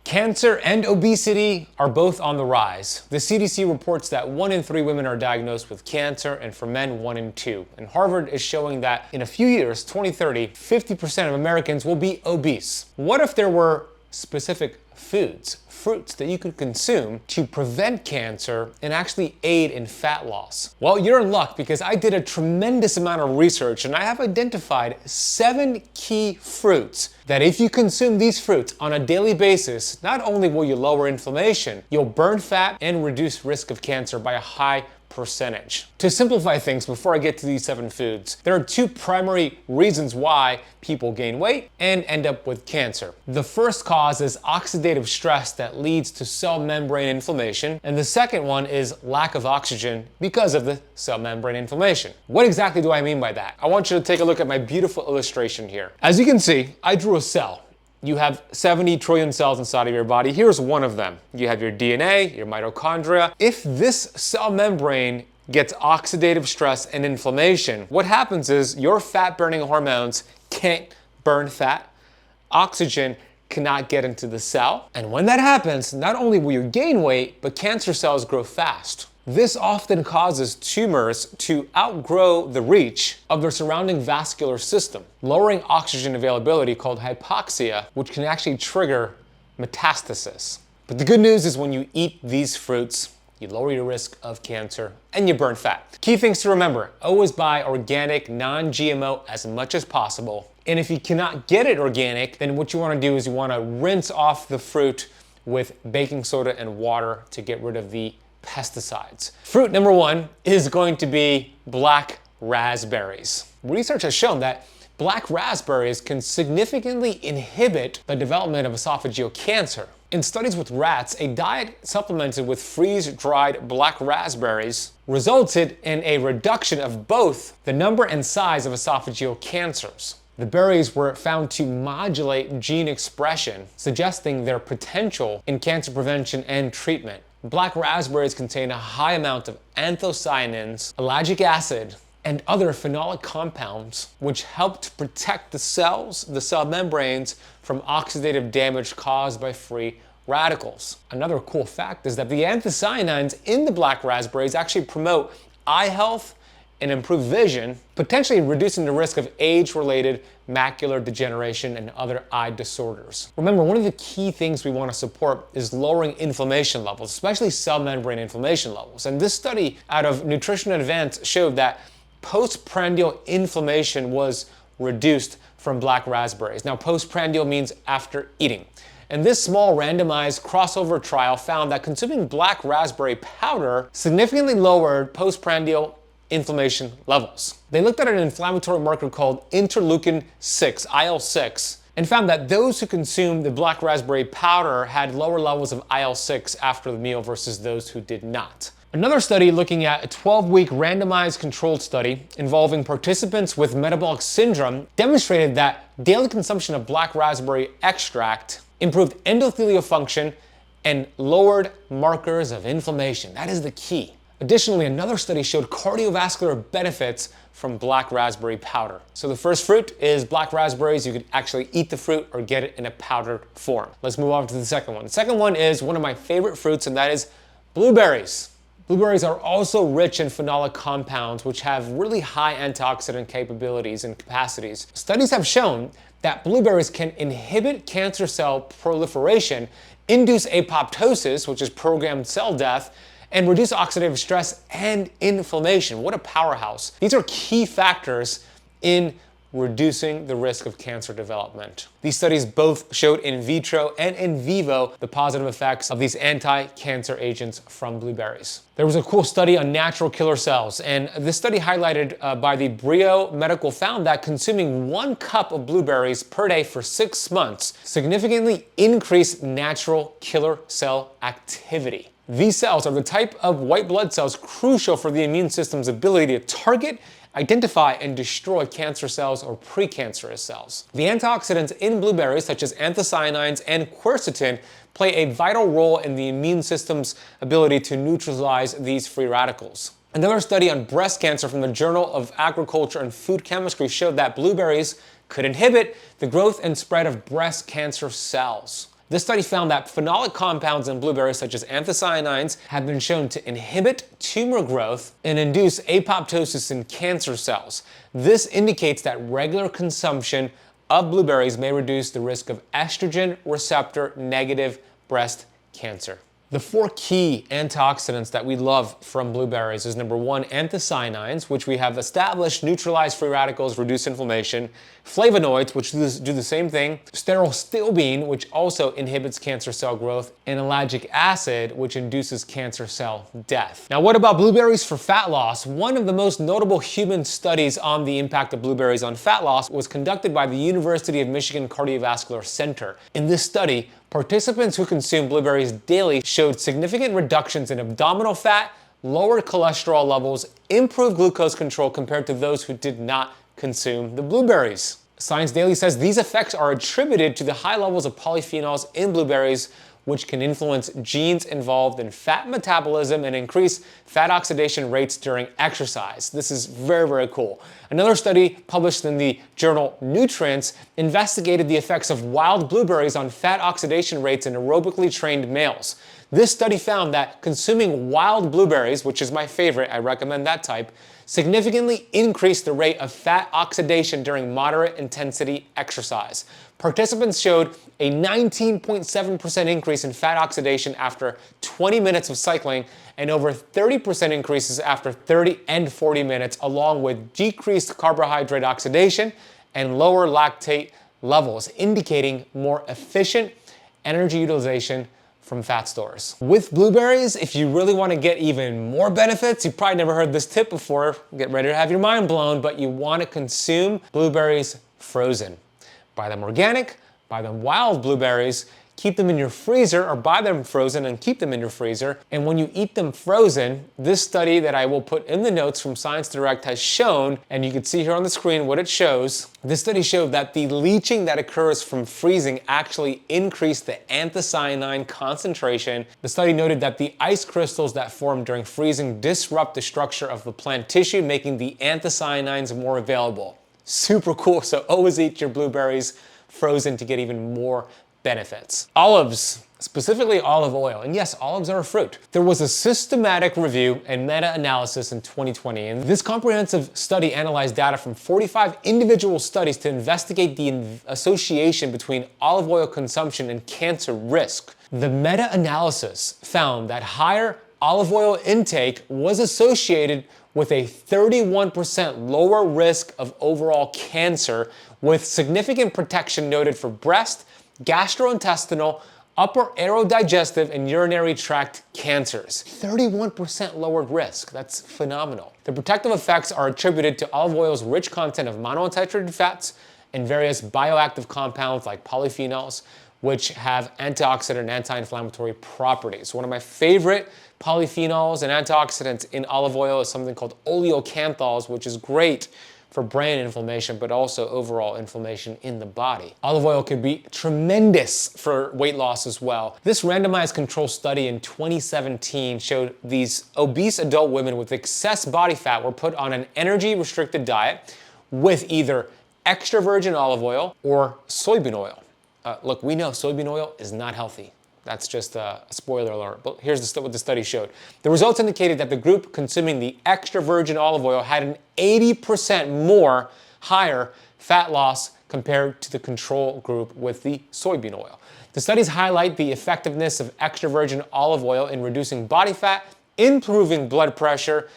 Cancer and obesity are both on the rise. The CDC reports that 1 in 3 women are diagnosed with cancer, and for men, 1 in 2. And Harvard is showing that in a few years, 2030, 50% of Americans will be obese. What if there were specific foods, fruits that you could consume to prevent cancer and actually aid in fat loss? Well, you're in luck, because I did a tremendous amount of research and I have identified 7 key fruits that if you consume these fruits on a daily basis, not only will you lower inflammation, you'll burn fat and reduce risk of cancer by a high percentage. To simplify things, before I get to these 7 foods, there are 2 primary reasons why people gain weight and end up with cancer. The first cause is oxidative stress that leads to cell membrane inflammation, and the second one is lack of oxygen because of the cell membrane inflammation. What exactly do I mean by that? I want you to take a look at my beautiful illustration here. As you can see, I drew a cell. You have 70 trillion cells inside of your body. Here's one of them. You have your DNA, your mitochondria. If this cell membrane gets oxidative stress and inflammation, what happens is your fat-burning hormones can't burn fat. Oxygen cannot get into the cell. And when that happens, not only will you gain weight, but cancer cells grow fast. This often causes tumors to outgrow the reach of their surrounding vascular system, lowering oxygen availability called hypoxia, which can actually trigger metastasis. But the good news is when you eat these fruits, you lower your risk of cancer and you burn fat. Key things to remember: always buy organic, non-GMO as much as possible. And if you cannot get it organic, then what you want to do is you want to rinse off the fruit with baking soda and water to get rid of the pesticides. Fruit number 1 is going to be black raspberries. Research has shown that black raspberries can significantly inhibit the development of esophageal cancer. In studies with rats, a diet supplemented with freeze-dried black raspberries resulted in a reduction of both the number and size of esophageal cancers. The berries were found to modulate gene expression, suggesting their potential in cancer prevention and treatment. Black raspberries contain a high amount of anthocyanins, ellagic acid, and other phenolic compounds, which help to protect the cells, the cell membranes, from oxidative damage caused by free radicals. Another cool fact is that the anthocyanins in the black raspberries actually promote eye health and improve vision, potentially reducing the risk of age-related macular degeneration and other eye disorders. Remember, one of the key things we want to support is lowering inflammation levels, especially cell membrane inflammation levels. And this study out of Nutrition Advanced showed that postprandial inflammation was reduced from black raspberries. Now, postprandial means after eating. And this small randomized crossover trial found that consuming black raspberry powder significantly lowered postprandial inflammation levels. They looked at an inflammatory marker called interleukin-6, IL-6, and found that those who consumed the black raspberry powder had lower levels of IL-6 after the meal versus those who did not. Another study looking at a 12-week randomized controlled study involving participants with metabolic syndrome demonstrated that daily consumption of black raspberry extract improved endothelial function and lowered markers of inflammation. That is the key. Additionally, another study showed cardiovascular benefits from black raspberry powder. So the first fruit is black raspberries. You could actually eat the fruit or get it in a powdered form. Let's move on to the second one. The second one is one of my favorite fruits, and that is blueberries. Blueberries are also rich in phenolic compounds, which have really high antioxidant capabilities and capacities. Studies have shown that blueberries can inhibit cancer cell proliferation, induce apoptosis, which is programmed cell death, and reduce oxidative stress and inflammation. What a powerhouse. These are key factors in reducing the risk of cancer development. These studies both showed in vitro and in vivo the positive effects of these anti-cancer agents from blueberries. There was a cool study on natural killer cells, and this study highlighted by the Brio Medical found that consuming 1 cup of blueberries per day for 6 months significantly increased natural killer cell activity. These cells are the type of white blood cells crucial for the immune system's ability to target, identify, and destroy cancer cells or precancerous cells. The antioxidants in blueberries, such as anthocyanins and quercetin, play a vital role in the immune system's ability to neutralize these free radicals. Another study on breast cancer from the Journal of Agriculture and Food Chemistry showed that blueberries could inhibit the growth and spread of breast cancer cells. This study found that phenolic compounds in blueberries such as anthocyanins have been shown to inhibit tumor growth and induce apoptosis in cancer cells. This indicates that regular consumption of blueberries may reduce the risk of estrogen receptor negative breast cancer. The 4 key antioxidants that we love from blueberries is number 1, anthocyanins, which we have established neutralize free radicals, reduce inflammation, flavonoids, which do the same thing, pterostilbene, which also inhibits cancer cell growth, and ellagic acid, which induces cancer cell death. Now, what about blueberries for fat loss? One of the most notable human studies on the impact of blueberries on fat loss was conducted by the University of Michigan Cardiovascular Center. In this study, participants who consumed blueberries daily showed significant reductions in abdominal fat, lowered cholesterol levels, improved glucose control compared to those who did not consume the blueberries. Science Daily says these effects are attributed to the high levels of polyphenols in blueberries, which can influence genes involved in fat metabolism and increase fat oxidation rates during exercise. This is very, very cool. Another study published in the journal Nutrients investigated the effects of wild blueberries on fat oxidation rates in aerobically trained males. This study found that consuming wild blueberries, which is my favorite, I recommend that type, significantly increased the rate of fat oxidation during moderate intensity exercise. Participants showed a 19.7% increase in fat oxidation after 20 minutes of cycling and over 30% increases after 30 and 40 minutes, along with decreased carbohydrate oxidation and lower lactate levels, indicating more efficient energy utilization from fat stores. With blueberries, if you really want to get even more benefits, you probably never heard this tip before, get ready to have your mind blown, but you want to consume blueberries frozen. Buy them organic, buy them wild blueberries, keep them in your freezer, or buy them frozen and keep them in your freezer. And when you eat them frozen, this study that I will put in the notes from Science Direct has shown, and you can see here on the screen what it shows. This study showed that the leaching that occurs from freezing actually increased the anthocyanin concentration. The study noted that the ice crystals that form during freezing disrupt the structure of the plant tissue, making the anthocyanins more available. Super cool, so always eat your blueberries frozen to get even more benefits. Olives, specifically olive oil, and yes, olives are a fruit. There was a systematic review and meta-analysis in 2020, and this comprehensive study analyzed data from 45 individual studies to investigate the association between olive oil consumption and cancer risk. The meta-analysis found that higher olive oil intake was associated with a 31% lower risk of overall cancer, with significant protection noted for breast, gastrointestinal, upper aerodigestive, and urinary tract cancers. 31% lowered risk. That's phenomenal. The protective effects are attributed to olive oil's rich content of monounsaturated fats and various bioactive compounds like polyphenols, which have antioxidant and anti-inflammatory properties. One of my favorite polyphenols and antioxidants in olive oil is something called oleocanthols, which is great for brain inflammation, but also overall inflammation in the body. Olive oil could be tremendous for weight loss as well. This randomized control study in 2017 showed these obese adult women with excess body fat were put on an energy-restricted diet with either extra virgin olive oil or soybean oil. Look, we know soybean oil is not healthy. That's just a spoiler alert, but here's what the study showed. The results indicated that the group consuming the extra virgin olive oil had an 80% more higher fat loss compared to the control group with the soybean oil. The studies highlight the effectiveness of extra virgin olive oil in reducing body fat, improving blood pressure,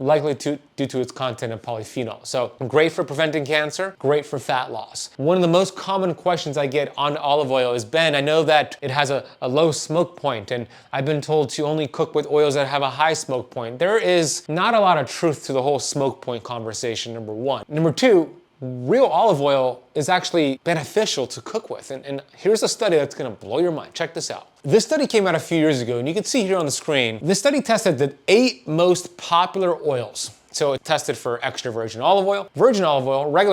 likely due to its content of polyphenol. So great for preventing cancer, great for fat loss. One of the most common questions I get on olive oil is, Ben, I know that it has a low smoke point, and I've been told to only cook with oils that have a high smoke point. There is not a lot of truth to the whole smoke point conversation, number one. Number two, real olive oil is actually beneficial to cook with. And here's a study that's gonna blow your mind. Check this out. This study came out a few years ago, and you can see here on the screen, this study tested the 8 most popular oils. So it tested for extra virgin olive oil, regular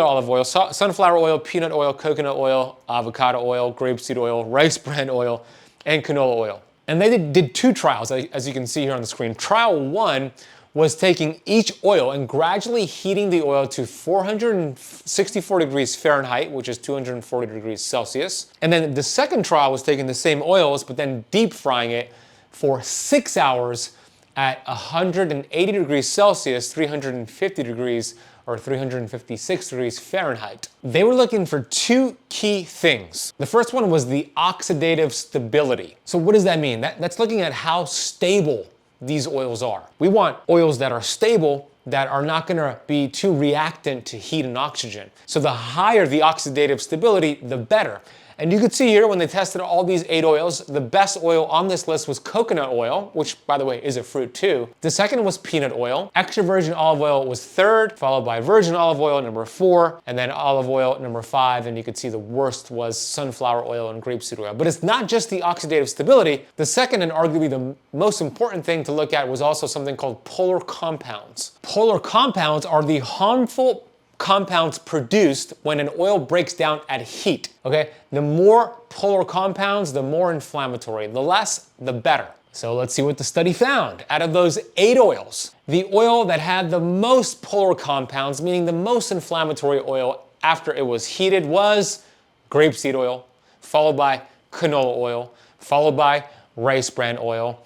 olive oil, sunflower oil, peanut oil, coconut oil, avocado oil, grapeseed oil, rice bran oil, and canola oil. And they did 2 trials, as you can see here on the screen. Trial 1 was taking each oil and gradually heating the oil to 464 degrees Fahrenheit, which is 240 degrees Celsius. And then the second trial was taking the same oils, but then deep frying it for 6 hours at 180 degrees Celsius, 350 degrees or 356 degrees Fahrenheit. They were looking for two key things. The first one was the oxidative stability. So what does that mean? That's looking at how stable these oils are. We want oils that are stable, that are not gonna be too reactant to heat and oxygen. So the higher the oxidative stability, the better. And you could see here when they tested all these 8 oils, the best oil on this list was coconut oil, which by the way is a fruit too. The second was peanut oil. Extra virgin olive oil was third, followed by virgin olive oil number 4, and then olive oil number 5. And you could see the worst was sunflower oil and grapeseed oil. But it's not just the oxidative stability. The second and arguably the most important thing to look at was also something called polar compounds. Polar compounds are the harmful compounds produced when an oil breaks down at heat, okay? The more polar compounds, the more inflammatory. The less, the better. So let's see what the study found. Out of those 8 oils, the oil that had the most polar compounds, meaning the most inflammatory oil after it was heated, was grapeseed oil, followed by canola oil, followed by rice bran oil.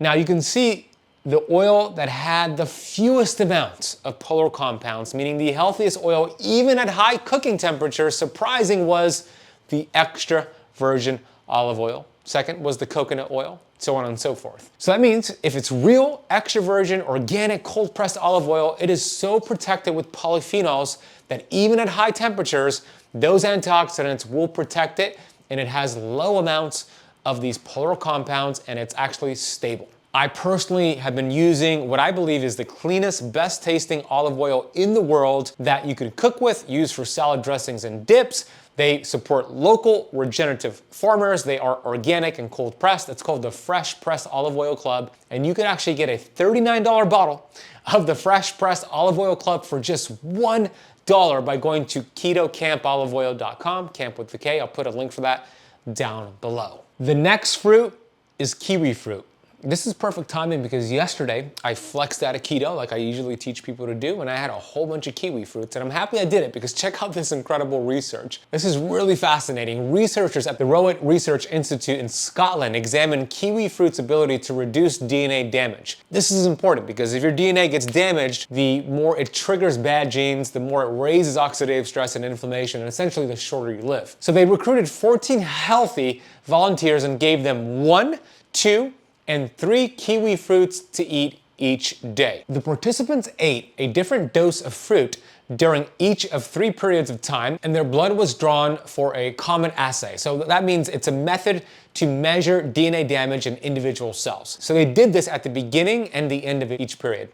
Now you can see the oil that had the fewest amounts of polar compounds, meaning the healthiest oil even at high cooking temperatures, surprising, was the extra virgin olive oil. Second was the coconut oil, so on and so forth. So that means if it's real, extra virgin, organic, cold pressed olive oil, it is so protected with polyphenols that even at high temperatures, those antioxidants will protect it, and it has low amounts of these polar compounds, and it's actually stable. I personally have been using what I believe is the cleanest, best tasting olive oil in the world that you can cook with, use for salad dressings and dips. They support local regenerative farmers. They are organic and cold pressed. It's called the Fresh Pressed Olive Oil Club. And you can actually get a $39 bottle of the Fresh Pressed Olive Oil Club for just $1 by going to KetoCampOliveOil.com, camp with the K. I'll put a link for that down below. The next fruit is kiwi fruit. This is perfect timing because yesterday I flexed out of keto like I usually teach people to do, and I had a whole bunch of kiwi fruits, and I'm happy I did it because check out this incredible research. This is really fascinating. Researchers at the Rowett Research Institute in Scotland examined kiwi fruit's ability to reduce DNA damage. This is important because if your DNA gets damaged, the more it triggers bad genes, the more it raises oxidative stress and inflammation, and essentially the shorter you live. So they recruited 14 healthy volunteers and gave them 1, 2, and 3 kiwi fruits to eat each day. The participants ate a different dose of fruit during each of 3 periods of time, and their blood was drawn for a common assay. So that means it's a method to measure DNA damage in individual cells. So they did this at the beginning and the end of each period.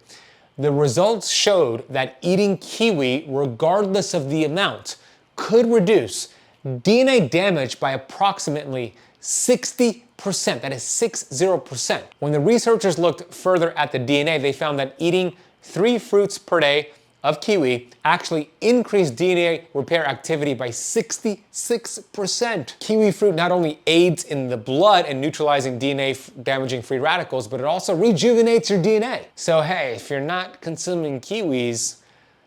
The results showed that eating kiwi, regardless of the amount, could reduce DNA damage by approximately 60%. That is 60%. When the researchers looked further at the DNA, they found that eating 3 fruits per day of kiwi actually increased DNA repair activity by 66%. Kiwi fruit not only aids in the blood and neutralizing DNA damaging free radicals, but it also rejuvenates your DNA. So hey, if you're not consuming kiwis,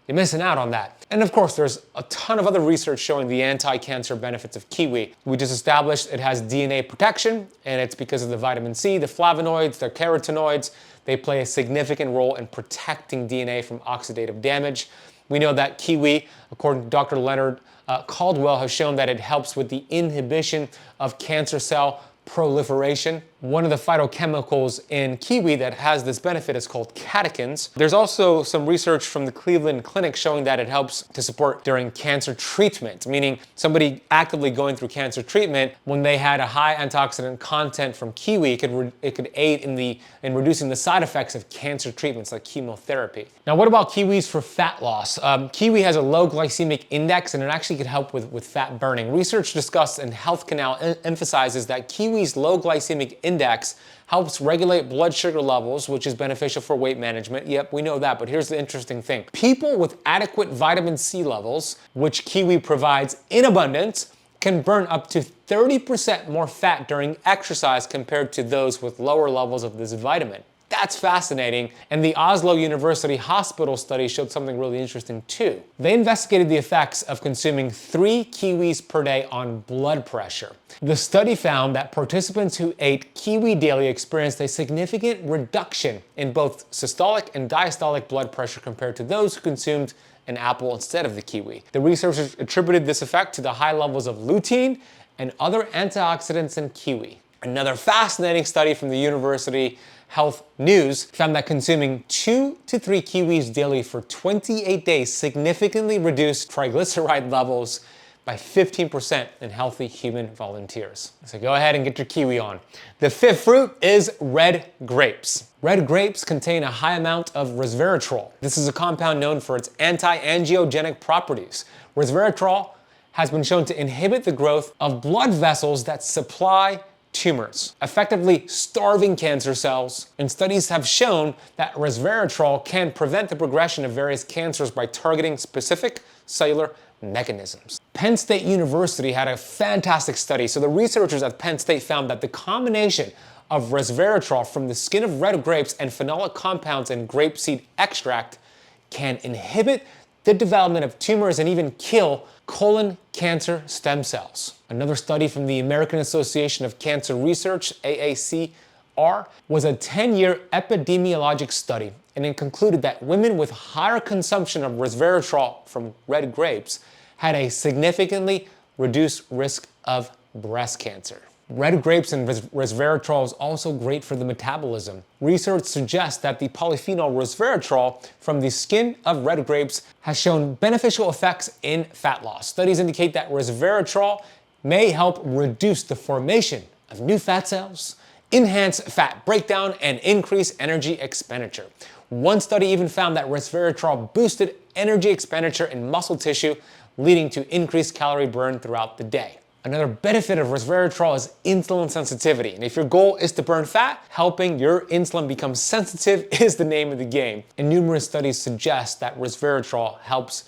you're missing out on that. And of course, there's a ton of other research showing the anti-cancer benefits of kiwi. We just established it has DNA protection, and it's because of the vitamin C, the flavonoids, the carotenoids. They play a significant role in protecting DNA from oxidative damage. We know that kiwi, according to Dr. Leonard Caldwell, has shown that it helps with the inhibition of cancer cell proliferation. One of the phytochemicals in kiwi that has this benefit is called catechins. There's also some research from the Cleveland Clinic showing that it helps to support during cancer treatment, meaning somebody actively going through cancer treatment, when they had a high antioxidant content from kiwi, it could aid in reducing the side effects of cancer treatments like chemotherapy. Now, what about kiwis for fat loss? Kiwi has a low glycemic index, and it actually could help with fat burning. Research discussed in Health Canal emphasizes that kiwi's low glycemic index helps regulate blood sugar levels, which is beneficial for weight management. Yep, we know that, but here's the interesting thing. People with adequate vitamin C levels, which kiwi provides in abundance, can burn up to 30% more fat during exercise compared to those with lower levels of this vitamin. That's fascinating. And the Oslo University Hospital study showed something really interesting too. They investigated the effects of consuming 3 kiwis per day on blood pressure. The study found that participants who ate kiwi daily experienced a significant reduction in both systolic and diastolic blood pressure compared to those who consumed an apple instead of the kiwi. The researchers attributed this effect to the high levels of lutein and other antioxidants in kiwi. Another fascinating study from the University Health News found that consuming 2 to 3 kiwis daily for 28 days significantly reduced triglyceride levels by 15% in healthy human volunteers. So go ahead and get your kiwi on. The 5th fruit is red grapes. Red grapes contain a high amount of resveratrol. This is a compound known for its anti-angiogenic properties. Resveratrol has been shown to inhibit the growth of blood vessels that supply tumors, effectively starving cancer cells. And studies have shown that resveratrol can prevent the progression of various cancers by targeting specific cellular mechanisms. Penn State University had a fantastic study. So the researchers at Penn State found that the combination of resveratrol from the skin of red grapes and phenolic compounds in grapeseed extract can inhibit the development of tumors and even kill colon cancer stem cells. Another study from the American Association of Cancer Research, AACR, was a 10-year epidemiologic study, and it concluded that women with higher consumption of resveratrol from red grapes had a significantly reduced risk of breast cancer. Red grapes and resveratrol is also great for the metabolism. Research suggests that the polyphenol resveratrol from the skin of red grapes has shown beneficial effects in fat loss. Studies indicate that resveratrol may help reduce the formation of new fat cells, enhance fat breakdown, and increase energy expenditure. One study even found that resveratrol boosted energy expenditure in muscle tissue, leading to increased calorie burn throughout the day. Another benefit of resveratrol is insulin sensitivity. And if your goal is to burn fat, helping your insulin become sensitive is the name of the game. And numerous studies suggest that resveratrol helps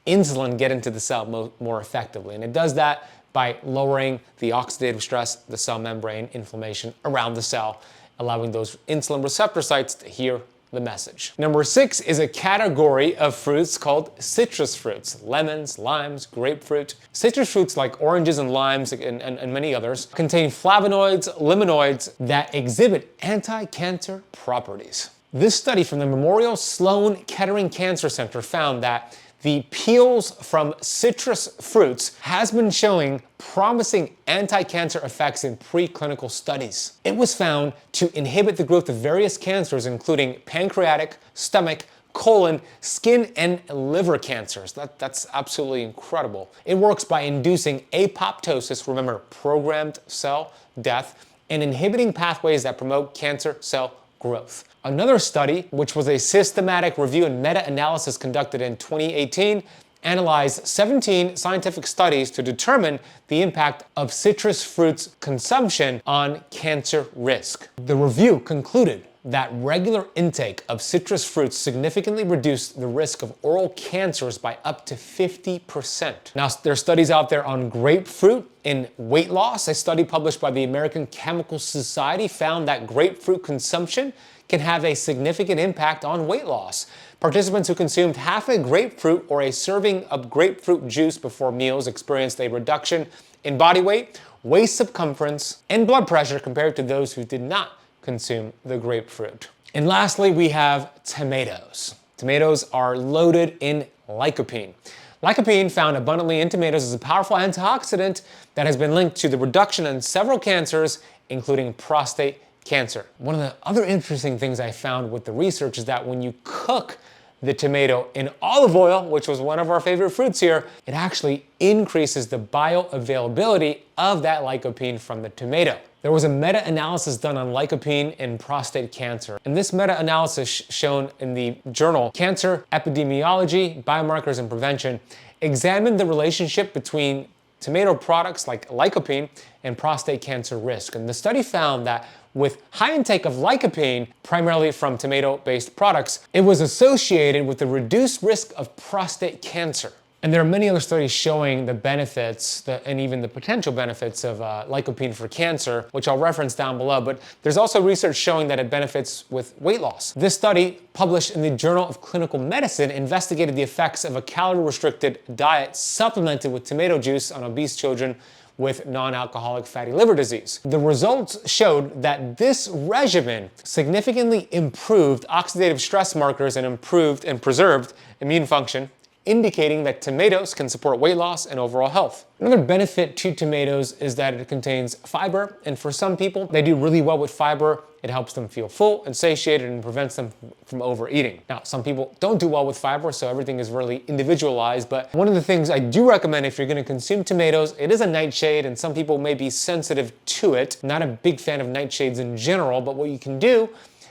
insulin get into the cell more effectively. And it does that by lowering the oxidative stress, the cell membrane inflammation around the cell, allowing those insulin receptor sites to hear the message. Number 6 is a category of fruits called citrus fruits. Lemons, limes, grapefruit. Citrus fruits like oranges and limes and many others contain flavonoids, limonoids that exhibit anti-cancer properties. This study from the Memorial Sloan Kettering Cancer Center found that the peels from citrus fruits has been showing promising anti-cancer effects in preclinical studies. It was found to inhibit the growth of various cancers, including pancreatic, stomach, colon, skin, and liver cancers. That's absolutely incredible. It works by inducing apoptosis, remember, programmed cell death, and inhibiting pathways that promote cancer cell growth. Another study, which was a systematic review and meta-analysis conducted in 2018, analyzed 17 scientific studies to determine the impact of citrus fruits consumption on cancer risk. The review concluded that regular intake of citrus fruits significantly reduced the risk of oral cancers by up to 50%. Now, there are studies out there on grapefruit in weight loss. A study published by the American Chemical Society found that grapefruit consumption can have a significant impact on weight loss. Participants who consumed half a grapefruit or a serving of grapefruit juice before meals experienced a reduction in body weight, waist circumference, and blood pressure compared to those who did not consume the grapefruit. And lastly, we have tomatoes. Tomatoes are loaded in lycopene. Lycopene, found abundantly in tomatoes, is a powerful antioxidant that has been linked to the reduction in several cancers, including prostate cancer. One of the other interesting things I found with the research is that when you cook the tomato in olive oil, which was one of our favorite fruits here, it actually increases the bioavailability of that lycopene from the tomato. There was a meta-analysis done on lycopene in prostate cancer. And this meta-analysis shown in the journal Cancer Epidemiology, Biomarkers and Prevention examined the relationship between tomato products like lycopene and prostate cancer risk. And the study found that with high intake of lycopene, primarily from tomato-based products, it was associated with the reduced risk of prostate cancer. And there are many other studies showing the benefits and even the potential benefits of lycopene for cancer, which I'll reference down below. But there's also research showing that it benefits with weight loss. This study, published in the Journal of Clinical Medicine, investigated the effects of a calorie-restricted diet supplemented with tomato juice on obese children with non-alcoholic fatty liver disease. The results showed that this regimen significantly improved oxidative stress markers and improved and preserved immune function, indicating that tomatoes can support weight loss and overall health. Another benefit to tomatoes is that it contains fiber, and for some people, they do really well with fiber. It helps them feel full and satiated and prevents them from overeating. Now, some people don't do well with fiber, so everything is really individualized, but one of the things I do recommend if you're gonna consume tomatoes, it is a nightshade, and some people may be sensitive to it. Not a big fan of nightshades in general, but what you can do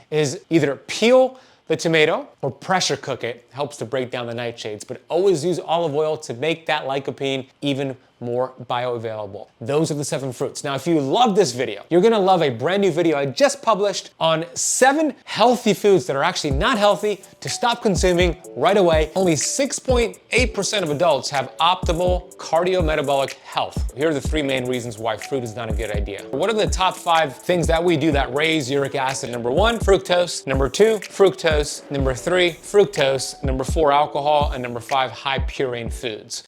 is either peel the tomato or pressure cook it. Helps to break down the nightshades, but always use olive oil to make that lycopene even more bioavailable. Those are the 7 fruits. Now, if you love this video, you're gonna love a brand new video I just published on 7 healthy foods that are actually not healthy to stop consuming right away. Only 6.8% of adults have optimal cardiometabolic health. Here are the 3 main reasons why fruit is not a good idea. What are the top 5 things that we do that raise uric acid? Number 1, fructose. Number 2, fructose. Number 3, fructose. Number 4, alcohol. And number 5, high purine foods.